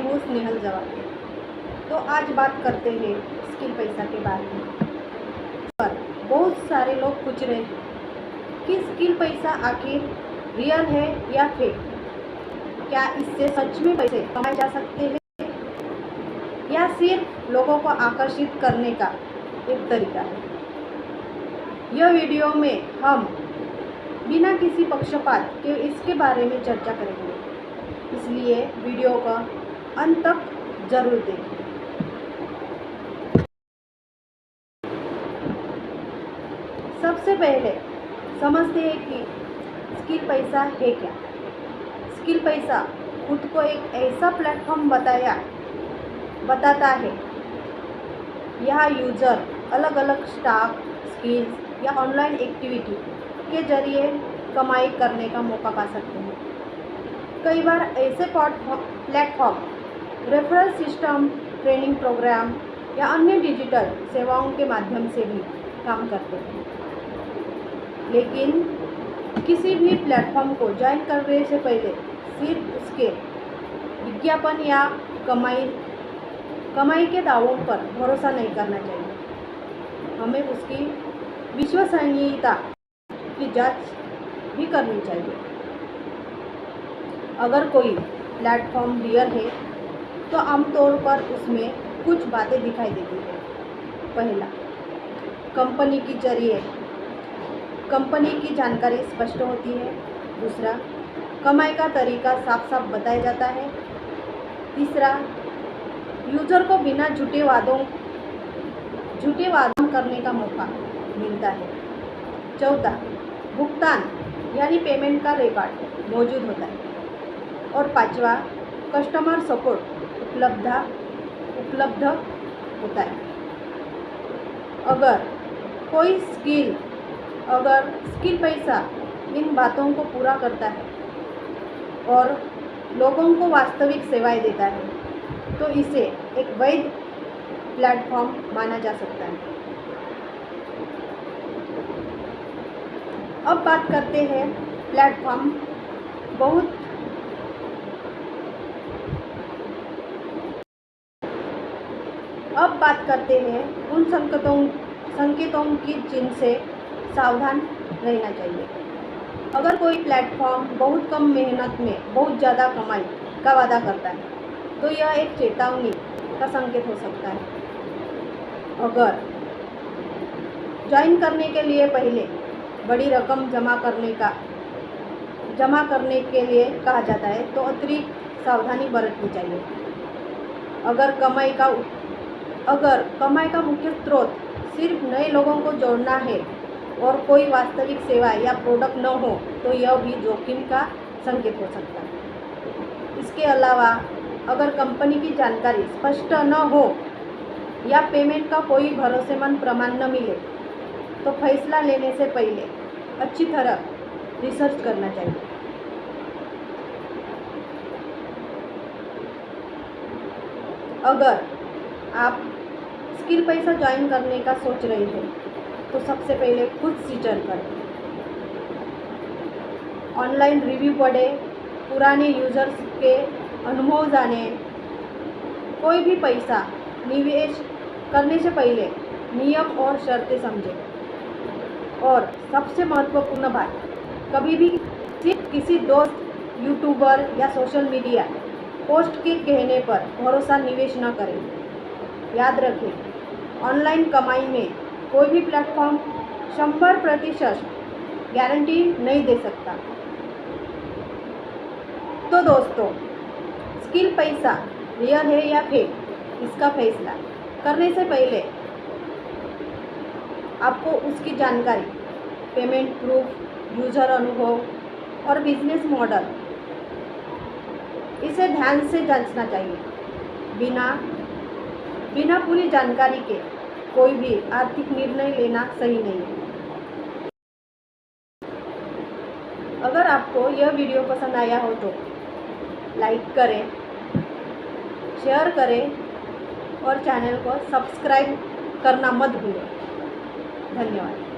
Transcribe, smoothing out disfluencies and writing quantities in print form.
मैं हूँ स्नेहल जवाहर। तो आज बात करते हैं स्किल पैसा के बारे में। पर बहुत सारे लोग पूछ रहे हैं कि स्किल पैसा आखिर रियल है या फेक। क्या इससे सच में पैसे कमाए जा सकते हैं या सिर्फ लोगों को आकर्षित करने का एक तरीका है। यह वीडियो में हम बिना किसी पक्षपात के इसके बारे में चर्चा करेंगे, इसलिए वीडियो का अंत तक जरूर देखें। सबसे पहले समझते हैं कि स्किल पैसा है क्या। स्किल पैसा खुद को एक ऐसा प्लेटफॉर्म बताता है। यहाँ यूजर अलग अलग स्टाफ, स्किल्स या ऑनलाइन एक्टिविटी के जरिए कमाई करने का मौका पा सकते हैं। कई बार ऐसे platform referral system, training program या अन्य डिजिटल सेवाओं के माध्यम से भी काम करते हैं। लेकिन किसी भी प्लेटफॉर्म को ज्वाइन करने से पहले सिर्फ उसके विज्ञापन या कमाई के दावों पर भरोसा नहीं करना चाहिए। हमें उसकी विश्वसनीयता की जांच भी करनी चाहिए। अगर कोई प्लेटफॉर्म रियल है तो आमतौर पर उसमें कुछ बातें दिखाई देती हैं। पहला, कंपनी की जानकारी स्पष्ट होती है। दूसरा, कमाई का तरीका साफ साफ बताया जाता है। तीसरा, यूजर को बिना झूठे वादों करने का मौका मिलता है। चौथा, भुगतान यानी पेमेंट का रिकॉर्ड मौजूद होता है। और पांचवा, कस्टमर सपोर्ट उपलब्ध होता है। अगर स्किल पैसा इन बातों को पूरा करता है और लोगों को वास्तविक सेवाएं देता है तो इसे एक वैध प्लेटफॉर्म माना जा सकता है। अब बात करते हैं उन संकेतों की जिनसे सावधान रहना चाहिए। अगर कोई प्लेटफॉर्म बहुत कम मेहनत में बहुत ज़्यादा कमाई का वादा करता है तो यह एक चेतावनी का संकेत हो सकता है। अगर ज्वाइन करने के लिए पहले बड़ी रकम जमा करने के लिए कहा जाता है तो अतिरिक्त सावधानी बरतनी चाहिए। अगर कमाई का मुख्य स्रोत सिर्फ नए लोगों को जोड़ना है और कोई वास्तविक सेवा या प्रोडक्ट न हो तो यह भी जोखिम का संकेत हो सकता है। इसके अलावा अगर कंपनी की जानकारी स्पष्ट न हो या पेमेंट का कोई भरोसेमंद प्रमाण न मिले तो फैसला लेने से पहले अच्छी तरह रिसर्च करना चाहिए। अगर आप स्किल पैसा ज्वाइन करने का सोच रहे हैं तो सबसे पहले खुद सर्च करें, ऑनलाइन रिव्यू पढ़ें, पुराने यूजर्स के अनुभव जानें। कोई भी पैसा निवेश करने से पहले नियम और शर्तें समझें। और सबसे महत्वपूर्ण बात, कभी भी सिर्फ किसी दोस्त, यूट्यूबर या सोशल मीडिया पोस्ट के कहने पर भरोसा निवेश न करें। याद रखें, ऑनलाइन कमाई में कोई भी प्लेटफॉर्म 100% गारंटी नहीं दे सकता। तो दोस्तों, स्किल पैसा रियल है या फेक, इसका फैसला करने से पहले आपको उसकी जानकारी, पेमेंट प्रूफ, यूजर अनुभव और बिजनेस मॉडल इसे ध्यान से जांचना चाहिए। बिना पूरी जानकारी के कोई भी आर्थिक निर्णय लेना सही नहीं है। अगर आपको यह वीडियो पसंद आया हो तो लाइक करें, शेयर करें और चैनल को सब्सक्राइब करना मत भूलें। धन्यवाद।